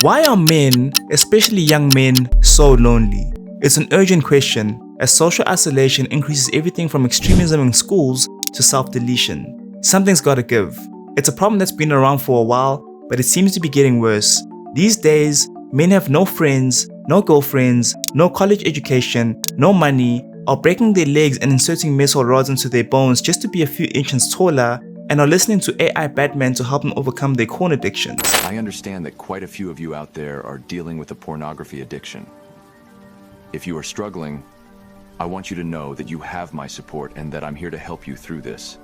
Why are men, especially young men, so lonely? It's an urgent question, as social isolation increases everything from extremism in schools to self-deletion. Something's gotta give. It's a problem that's been around for a while, but it seems to be getting worse. These days, men have no friends, no girlfriends, no college education, no money, are breaking their legs and inserting metal rods into their bones just to be a few inches taller, and are listening to AI Batman to help them overcome their corn addictions. I understand that quite a few of you out there are dealing with a pornography addiction. If you are struggling, I want you to know that you have my support and that I'm here to help you through this.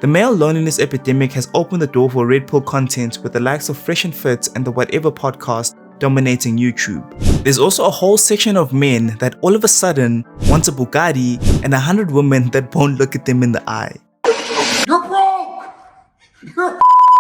The male loneliness epidemic has opened the door for red pill content with the likes of Fresh and Fit and the Whatever podcast dominating YouTube. There's also a whole section of men that all of a sudden want a Bugatti and 100 women that won't look at them in the eye. You're broke! You're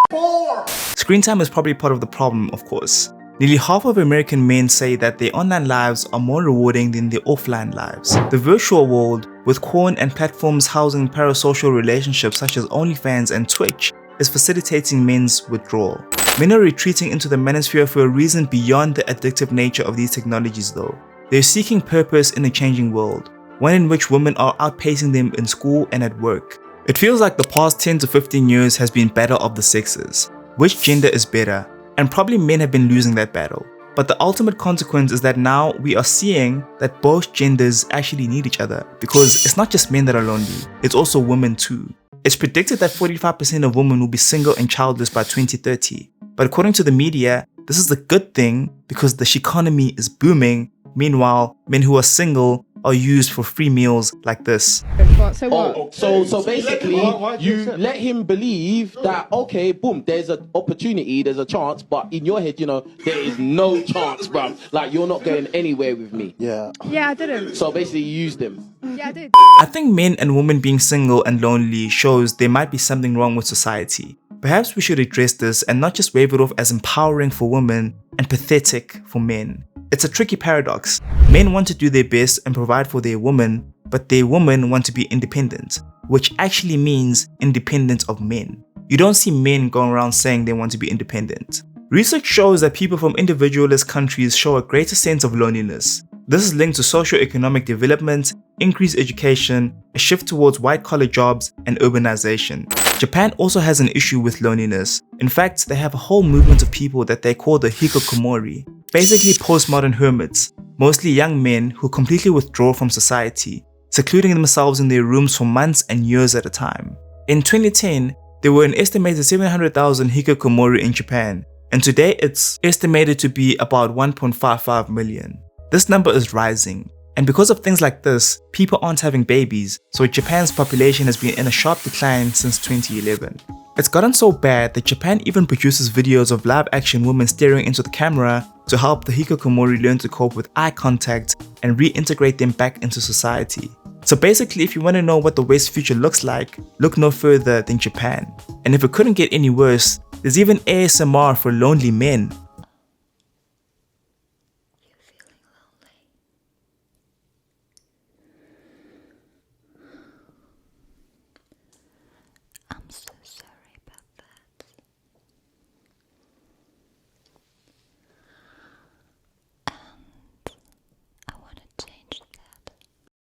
poor! Screen time is probably part of the problem, of course. Nearly half of American men say that their online lives are more rewarding than their offline lives. The virtual world, with porn and platforms housing parasocial relationships such as OnlyFans and Twitch, is facilitating men's withdrawal. Men are retreating into the manosphere for a reason beyond the addictive nature of these technologies though. They're seeking purpose in a changing world, one in which women are outpacing them in school and at work. It feels like the past 10 to 15 years has been battle of the sexes. Which gender is better? And probably men have been losing that battle. But the ultimate consequence is that now we are seeing that both genders actually need each other, because it's not just men that are lonely, it's also women too. It's predicted that 45% of women will be single and childless by 2030. But according to the media, this is a good thing because the economy is booming. Meanwhile, men who are single are used for free meals like this. So what? So basically, you let him believe that, okay, boom, there's an opportunity, there's a chance, but in your head, you know, there is no chance, bruv. Like, you're not going anywhere with me. Yeah, I didn't. So basically, you used him. Yeah, I did. I think men and women being single and lonely shows there might be something wrong with society. Perhaps we should address this and not just wave it off as empowering for women and pathetic for men. It's a tricky paradox. Men want to do their best and provide for their women, but their women want to be independent, which actually means independent of men. You don't see men going around saying they want to be independent. Research shows that people from individualist countries show a greater sense of loneliness. This is linked to socio-economic development, increased education, a shift towards white-collar jobs, and urbanization. Japan also has an issue with loneliness. In fact, they have a whole movement of people that they call the hikikomori, basically postmodern hermits, mostly young men who completely withdraw from society, secluding themselves in their rooms for months and years at a time. In 2010, there were an estimated 700,000 hikikomori in Japan, and today it's estimated to be about 1.55 million. This number is rising, and because of things like this, people aren't having babies, so Japan's population has been in a sharp decline since 2011. It's gotten so bad that Japan even produces videos of live-action women staring into the camera to help the hikikomori learn to cope with eye contact and reintegrate them back into society. So basically, if you want to know what the West's future looks like, look no further than Japan. And if it couldn't get any worse, there's even ASMR for lonely men.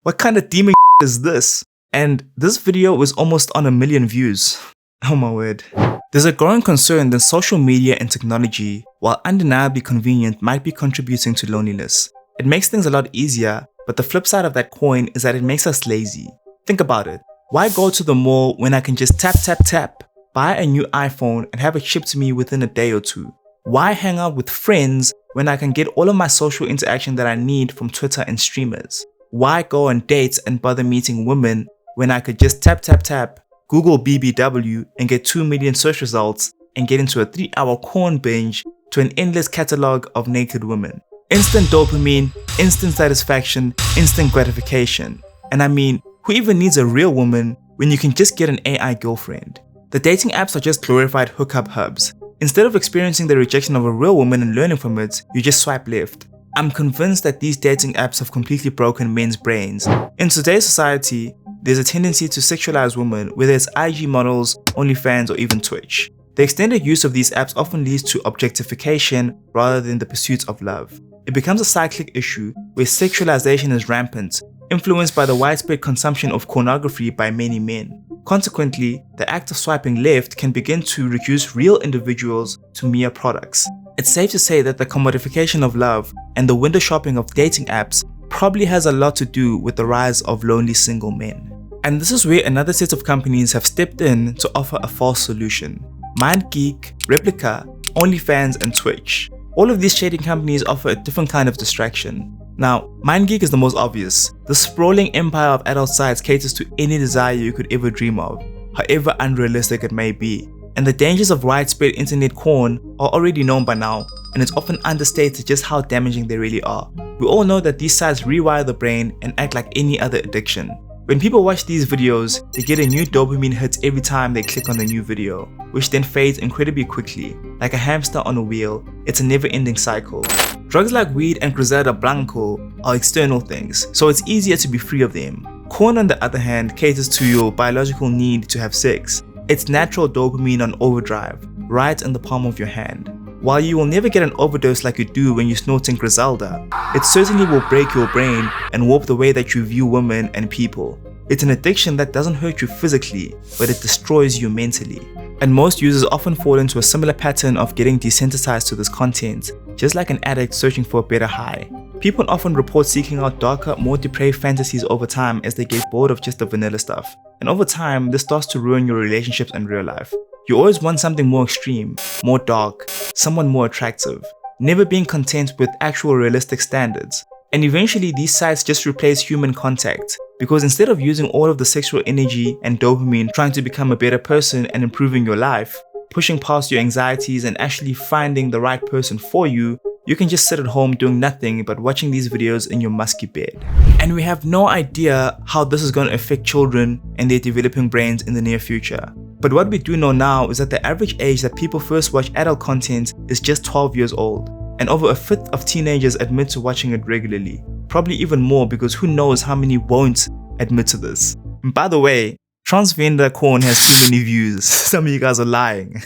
What kind of demon is this? And this video was almost on 1 million views. Oh my word. There's a growing concern that social media and technology, while undeniably convenient, might be contributing to loneliness. It makes things a lot easier, but the flip side of that coin is that it makes us lazy. Think about it. Why go to the mall when I can just tap, buy a new iPhone and have it shipped to me within a day or two? Why hang out with friends when I can get all of my social interaction that I need from Twitter and streamers? Why go on dates and bother meeting women when I could just tap, Google BBW and get 2 million search results and get into a 3-hour corn binge to an endless catalog of naked women? Instant dopamine, instant satisfaction, instant gratification. And I mean, who even needs a real woman when you can just get an AI girlfriend? The dating apps are just glorified hookup hubs. Instead of experiencing the rejection of a real woman and learning from it, you just swipe left. I'm convinced that these dating apps have completely broken men's brains. In today's society, there's a tendency to sexualize women, whether it's IG models, OnlyFans, or even Twitch. The extended use of these apps often leads to objectification rather than the pursuit of love. It becomes a cyclic issue where sexualization is rampant, influenced by the widespread consumption of pornography by many men. Consequently, the act of swiping left can begin to reduce real individuals to mere products. It's safe to say that the commodification of love and the window shopping of dating apps probably has a lot to do with the rise of lonely single men. And this is where another set of companies have stepped in to offer a false solution. MindGeek, Replica, OnlyFans, and Twitch. All of these shading companies offer a different kind of distraction. Now, MindGeek is the most obvious. The sprawling empire of adult sites caters to any desire you could ever dream of, however unrealistic it may be. And the dangers of widespread internet porn are already known by now, and it's often understated just how damaging they really are. We all know that these sites rewire the brain and act like any other addiction. When people watch these videos, they get a new dopamine hit every time they click on a new video, which then fades incredibly quickly. Like a hamster on a wheel, it's a never-ending cycle. Drugs like weed and Cruzada Blanco are external things, so it's easier to be free of them. Porn, on the other hand, caters to your biological need to have sex. It's natural dopamine on overdrive, right in the palm of your hand. While you will never get an overdose like you do when you're snorting Griselda, it certainly will break your brain and warp the way that you view women and people. It's an addiction that doesn't hurt you physically, but it destroys you mentally. And most users often fall into a similar pattern of getting desensitized to this content, just like an addict searching for a better high. People often report seeking out darker, more depraved fantasies over time as they get bored of just the vanilla stuff. And over time, this starts to ruin your relationships and real life. You always want something more extreme, more dark, someone more attractive, never being content with actual realistic standards. And eventually these sites just replace human contact, because instead of using all of the sexual energy and dopamine trying to become a better person and improving your life, pushing past your anxieties and actually finding the right person for you, you can just sit at home doing nothing but watching these videos in your musky bed. And we have no idea how this is going to affect children and their developing brains in the near future. But what we do know now is that the average age that people first watch adult content is just 12 years old, and over a fifth of teenagers admit to watching it regularly. Probably even more, because who knows how many won't admit to this. And by the way, transgender corn has too many views. Some of you guys are lying.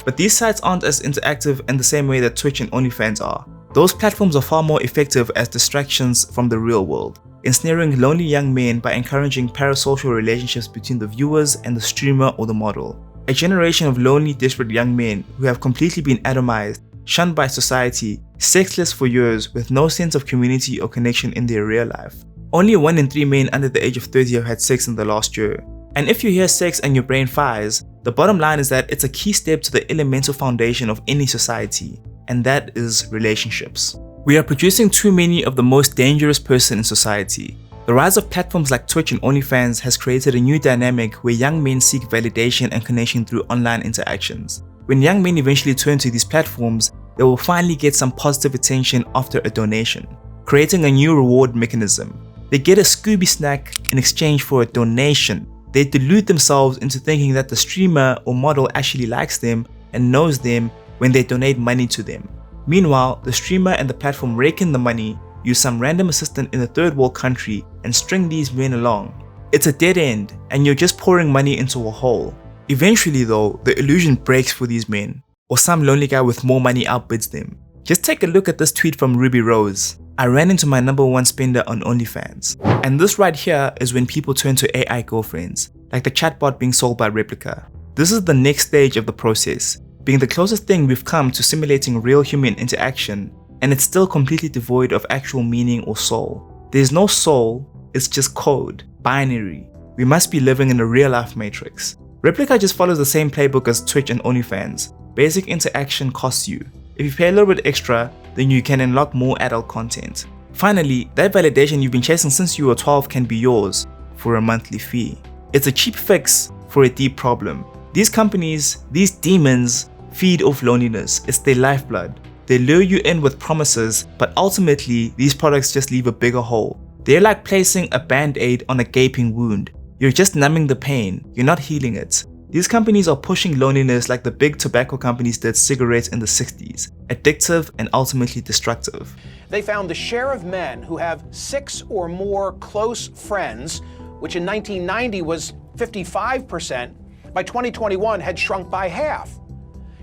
But these sites aren't as interactive in the same way that Twitch and OnlyFans are. Those platforms are far more effective as distractions from the real world, ensnaring lonely young men by encouraging parasocial relationships between the viewers and the streamer or the model. A generation of lonely, desperate young men who have completely been atomized, shunned by society, sexless for years with no sense of community or connection in their real life. Only 1 in 3 men under the age of 30 have had sex in the last year. And if you hear sex and your brain fires, the bottom line is that it's a key step to the elemental foundation of any society, and that is relationships. We are producing too many of the most dangerous person in society. The rise of platforms like Twitch and OnlyFans has created a new dynamic where young men seek validation and connection through online interactions. When young men eventually turn to these platforms, they will finally get some positive attention after a donation, creating a new reward mechanism. They get a Scooby snack in exchange for a donation. They delude themselves into thinking that the streamer or model actually likes them and knows them when they donate money to them. Meanwhile, the streamer and the platform rake in the money, use some random assistant in a third world country, and string these men along. It's a dead end, and you're just pouring money into a hole. Eventually though, the illusion breaks for these men, or some lonely guy with more money outbids them. Just take a look at this tweet from Ruby Rose. I ran into my #1 spender on OnlyFans. And this right here is when people turn to AI girlfriends, like the chatbot being sold by Replica. This is the next stage of the process, being the closest thing we've come to simulating real human interaction, and it's still completely devoid of actual meaning or soul. There's no soul, it's just code, binary. We must be living in a real-life matrix. Replica just follows the same playbook as Twitch and OnlyFans. Basic interaction costs you. If you pay a little bit extra, then you can unlock more adult content. Finally, that validation you've been chasing since you were 12 can be yours for a monthly fee. It's a cheap fix for a deep problem. These companies, these demons, feed off loneliness. It's their lifeblood. They lure you in with promises, but ultimately, these products just leave a bigger hole. They're like placing a band-aid on a gaping wound. You're just numbing the pain, you're not healing it. These companies are pushing loneliness like the big tobacco companies did cigarettes in the 60s, addictive and ultimately destructive. They found the share of men who have 6 or more close friends, which in 1990 was 55%, by 2021 had shrunk by half.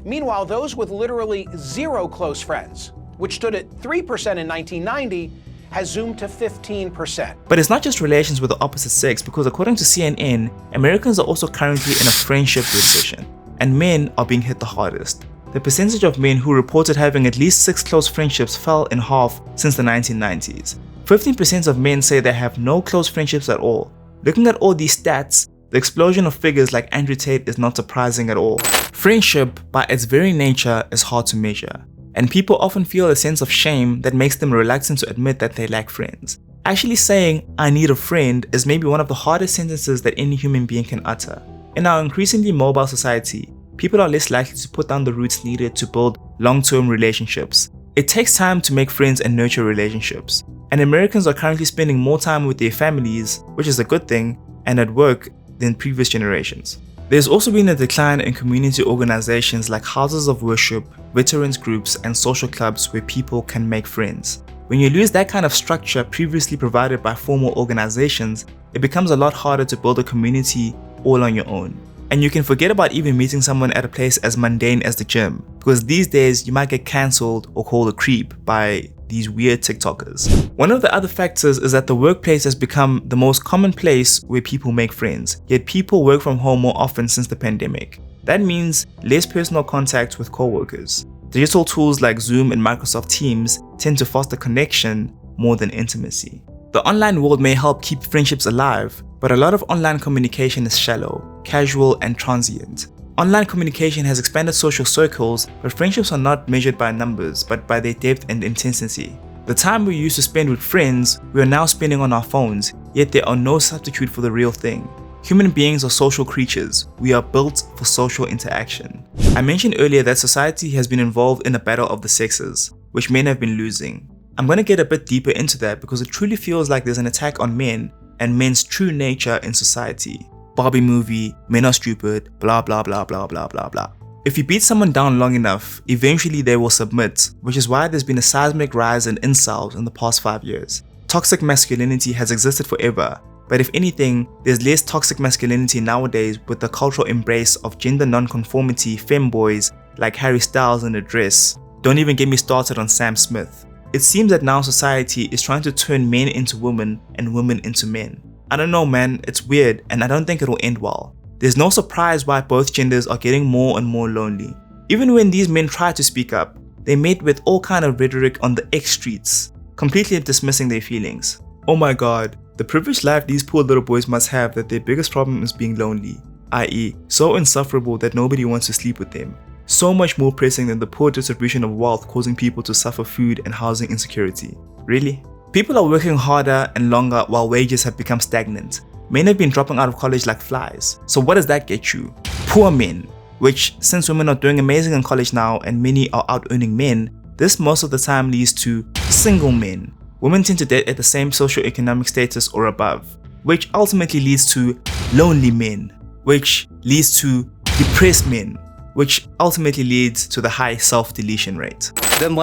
Meanwhile, those with literally zero close friends, which stood at 3% in 1990, has zoomed to 15%. But it's not just relations with the opposite sex, because according to CNN, Americans are also currently in a friendship recession, and men are being hit the hardest. The percentage of men who reported having at least 6 close friendships fell in half since the 1990s. 15% of men say they have no close friendships at all. Looking at all these stats, the explosion of figures like Andrew Tate is not surprising at all. Friendship, by its very nature, is hard to measure, and people often feel a sense of shame that makes them reluctant to admit that they lack friends. Actually saying, "I need a friend," is maybe one of the hardest sentences that any human being can utter. In our increasingly mobile society, people are less likely to put down the roots needed to build long-term relationships. It takes time to make friends and nurture relationships, and Americans are currently spending more time with their families, which is a good thing, and at work than previous generations. There's also been a decline in community organizations like houses of worship, veterans groups, and social clubs where people can make friends. When you lose that kind of structure previously provided by formal organizations, it becomes a lot harder to build a community all on your own. And you can forget about even meeting someone at a place as mundane as the gym, because these days you might get cancelled or called a creep by these weird TikTokers. One of the other factors is that the workplace has become the most common place where people make friends, yet people work from home more often since the pandemic. That means less personal contact with coworkers. Digital tools like Zoom and Microsoft Teams tend to foster connection more than intimacy. The online world may help keep friendships alive, but a lot of online communication is shallow, casual, and transient. Online communication has expanded social circles, but friendships are not measured by numbers, but by their depth and intensity. The time we used to spend with friends, we are now spending on our phones, yet there are no substitute for the real thing. Human beings are social creatures. We are built for social interaction. I mentioned earlier that society has been involved in a battle of the sexes, which men have been losing. I'm going to get a bit deeper into that because it truly feels like there's an attack on men and men's true nature in society. Barbie movie, men are stupid, blah blah blah blah blah blah blah. If you beat someone down long enough, eventually they will submit, which is why there's been a seismic rise in incels in the past 5 years. Toxic masculinity has existed forever, but if anything, there's less toxic masculinity nowadays with the cultural embrace of gender non-conformity femboys like Harry Styles in a dress. Don't even get me started on Sam Smith. It seems that now society is trying to turn men into women and women into men. I don't know, man, it's weird and I don't think it'll end well. There's no surprise why both genders are getting more and more lonely. Even when these men try to speak up, they met with all kind of rhetoric on the X streets, completely dismissing their feelings. Oh my god, the privileged life these poor little boys must have that their biggest problem is being lonely, i.e. so insufferable that nobody wants to sleep with them. So much more pressing than the poor distribution of wealth causing people to suffer food and housing insecurity. Really? People are working harder and longer while wages have become stagnant. Men have been dropping out of college like flies. So what does that get you? Poor men, which since women are doing amazing in college now and many are out earning men, this most of the time leads to single men. Women tend to date at the same socioeconomic status or above, which ultimately leads to lonely men, which leads to depressed men, which ultimately leads to the high self-deletion rate. Then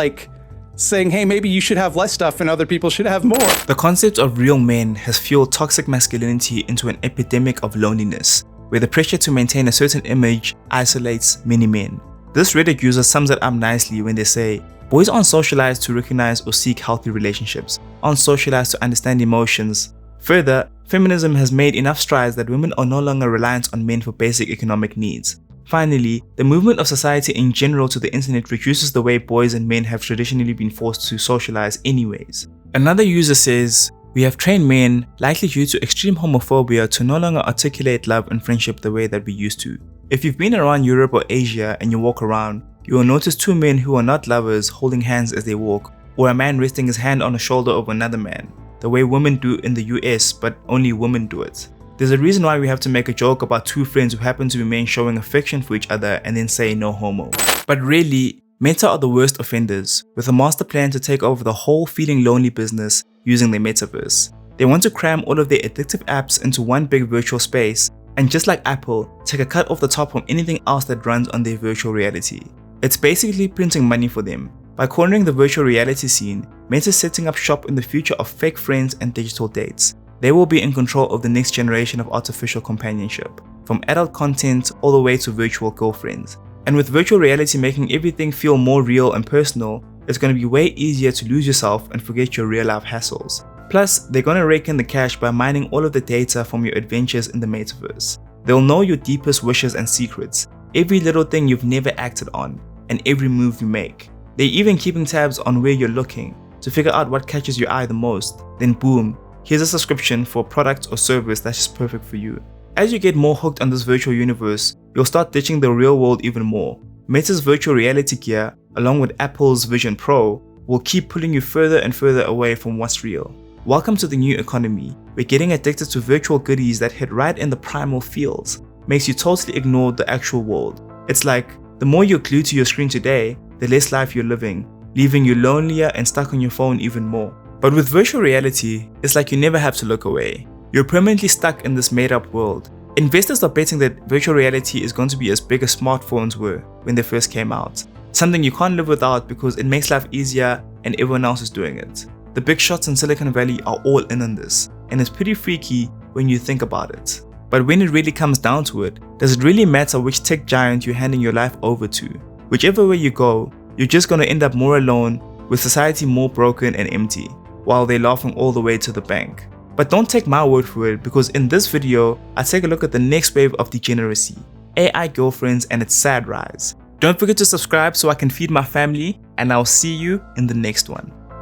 saying, hey, maybe you should have less stuff and other people should have more. The concept of real men has fueled toxic masculinity into an epidemic of loneliness, where the pressure to maintain a certain image isolates many men. This Reddit user sums it up nicely when they say, boys aren't socialized to recognize or seek healthy relationships, aren't socialized to understand emotions. Further, feminism has made enough strides that women are no longer reliant on men for basic economic needs. Finally, the movement of society in general to the internet reduces the way boys and men have traditionally been forced to socialize anyways. Another user says, we have trained men, likely due to extreme homophobia, to no longer articulate love and friendship the way that we used to. If you've been around Europe or Asia and you walk around, you will notice two men who are not lovers holding hands as they walk, or a man resting his hand on the shoulder of another man, the way women do in the US, but only women do it. There's a reason why we have to make a joke about two friends who happen to be men showing affection for each other and then say no homo. But really, Meta are the worst offenders, with a master plan to take over the whole feeling lonely business using their metaverse. They want to cram all of their addictive apps into one big virtual space, and just like Apple, take a cut off the top from anything else that runs on their virtual reality. It's basically printing money for them. By cornering the virtual reality scene, Meta is setting up shop in the future of fake friends and digital dates. They will be in control of the next generation of artificial companionship, from adult content all the way to virtual girlfriends. And with virtual reality making everything feel more real and personal, it's going to be way easier to lose yourself and forget your real life hassles. Plus, they're going to rake in the cash by mining all of the data from your adventures in the metaverse. They'll know your deepest wishes and secrets, every little thing you've never acted on, and every move you make. They're even keeping tabs on where you're looking to figure out what catches your eye the most. Then boom, here's a subscription for a product or service that's just perfect for you. As you get more hooked on this virtual universe, you'll start ditching the real world even more. Meta's virtual reality gear, along with Apple's Vision Pro, will keep pulling you further and further away from what's real. Welcome to the new economy, where getting addicted to virtual goodies that hit right in the primal feels makes you totally ignore the actual world. It's like, the more you're glued to your screen today, the less life you're living, leaving you lonelier and stuck on your phone even more. But with virtual reality, it's like you never have to look away. You're permanently stuck in this made-up world. Investors are betting that virtual reality is going to be as big as smartphones were when they first came out. Something you can't live without because it makes life easier and everyone else is doing it. The big shots in Silicon Valley are all in on this, and it's pretty freaky when you think about it. But when it really comes down to it, does it really matter which tech giant you're handing your life over to? Whichever way you go, you're just going to end up more alone, with society more broken and empty, while they're laughing all the way to the bank. But don't take my word for it, because in this video, I take a look at the next wave of degeneracy, AI girlfriends and its sad rise. Don't forget to subscribe so I can feed my family, and I'll see you in the next one.